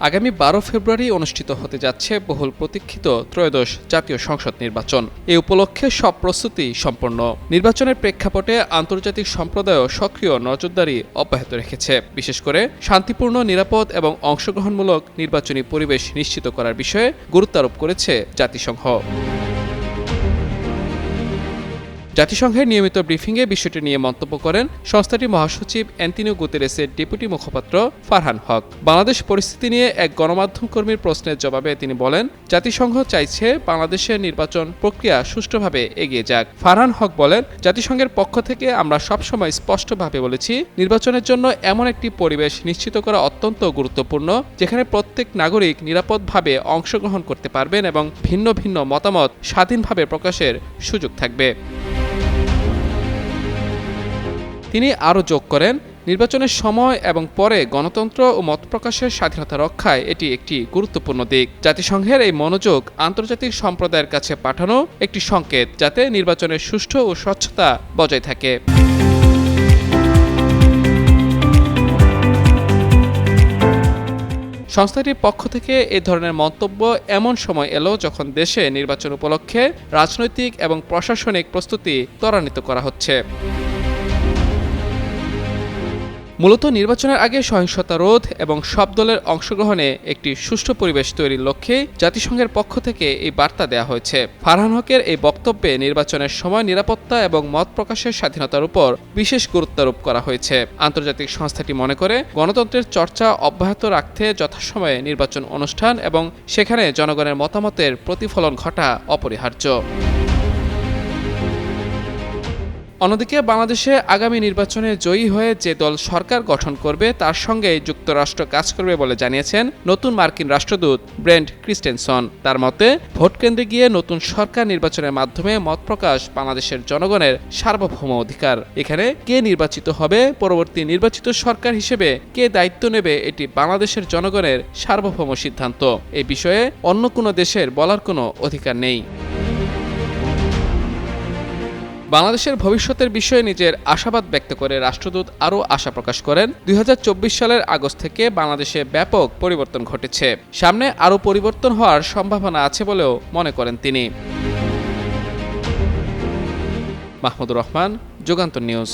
আগামী 12 ফেব্রুয়ারি অনুষ্ঠিত হতে যাচ্ছে বহুল প্রতীক্ষিত ত্রয়োদশ জাতীয় সংসদ নির্বাচন। এই উপলক্ষে সব প্রস্তুতি সম্পন্ন। নির্বাচনের প্রেক্ষাপটে আন্তর্জাতিক সম্প্রদায়ও সক্রিয় নজরদারি অব্যাহত রেখেছে। বিশেষ করে শান্তিপূর্ণ, নিরাপদ এবং অংশগ্রহণমূলক নির্বাচনী পরিবেশ নিশ্চিত করার বিষয়ে গুরুত্ব আরোপ করেছে জাতিসংঘ। জাতিসংঘের নিয়মিত ব্রিফিংয়ে বিষয়টি নিয়ে মন্তব্য করেন সংস্থাটির মহাসচিব অ্যান্টোনিও গুতেরেসের ডেপুটি মুখপাত্র ফারহান হক। বাংলাদেশ পরিস্থিতি নিয়ে এক গণমাধ্যম কর্মীর প্রশ্নের জবাবে তিনি বলেন, জাতিসংঘ চাইছে বাংলাদেশের নির্বাচন প্রক্রিয়া সুষ্ঠুভাবে এগিয়ে যাক। ফারহান হক বলেন, জাতিসংঘের পক্ষ থেকে আমরা সবসময় স্পষ্টভাবে বলেছি, নির্বাচনের জন্য এমন একটি পরিবেশ নিশ্চিত করা অত্যন্ত গুরুত্বপূর্ণ, যেখানে প্রত্যেক নাগরিক নিরাপদভাবে অংশগ্রহণ করতে পারবেন এবং ভিন্ন ভিন্ন মতামত স্বাধীনভাবে প্রকাশের সুযোগ থাকবে। তিনি আরও যোগ করেন, নির্বাচনের সময় এবং পরে গণতন্ত্র ও মত প্রকাশের স্বাধীনতা রক্ষায় এটি একটি গুরুত্বপূর্ণ দিক। জাতিসংঘের এই মনোযোগ আন্তর্জাতিক সম্প্রদায়ের কাছে পাঠানো একটি সংকেত, যাতে নির্বাচনের সুষ্ঠু ও স্বচ্ছতা বজায় থাকে। সংস্থাটির পক্ষ থেকে এ ধরনের মন্তব্য এমন সময় এলো যখন দেশে নির্বাচন উপলক্ষে রাজনৈতিক এবং প্রশাসনিক প্রস্তুতি ত্বরান্বিত করা হচ্ছে। মূলত নির্বাচনের আগে সহিংসতা রোধ এবং সব দলের অংশগ্রহণে একটি সুষ্ঠু পরিবেশ তৈরির লক্ষ্যে জাতিসংঘের পক্ষ থেকে এই বার্তা দেওয়া হয়েছে। ফারহান হকের এই বক্তব্যে নির্বাচনের সময় নিরাপত্তা এবং মত প্রকাশের স্বাধীনতার উপর বিশেষ গুরুত্ব আরোপ করা হয়েছে। আন্তর্জাতিক সংস্থাটি মনে করে, গণতন্ত্রের চর্চা অব্যাহত রাখতে যথাসময়ে নির্বাচন অনুষ্ঠান এবং সেখানে জনগণের মতামতের প্রতিফলন ঘটা অপরিহার্য। অন্যদিকে বাংলাদেশে আগামী নির্বাচনে জয়ী হয়ে যে দল সরকার গঠন করবে তার সঙ্গে যুক্তরাষ্ট্র কাজ করবে বলে জানিয়েছেন নতুন মার্কিন রাষ্ট্রদূত ব্রেন্ট ক্রিস্টেনসন। তার মতে, ভোট কেন্দ্রে গিয়ে নতুন সরকার নির্বাচনের মাধ্যমে মত প্রকাশ বাংলাদেশের জনগণের সার্বভৌম অধিকার। এখানে কে নির্বাচিত হবে, পরবর্তী নির্বাচিত সরকার হিসেবে কে দায়িত্ব নেবে, এটি বাংলাদেশের জনগণের সার্বভৌম সিদ্ধান্ত। এই বিষয়ে অন্য কোনো দেশের বলার কোনো অধিকার নেই। বাংলাদেশের ভবিষ্যতের বিষয়ে নিজের আশাবাদ ব্যক্ত করে রাষ্ট্রদূত আরও আশা প্রকাশ করেন, 2024 সালের আগস্ট থেকে বাংলাদেশে ব্যাপক পরিবর্তন ঘটেছে। সামনে আরও পরিবর্তন হওয়ার সম্ভাবনা আছে বলেও মনে করেন তিনি। মাহমুদুর রহমান, যুগান্তর নিউজ।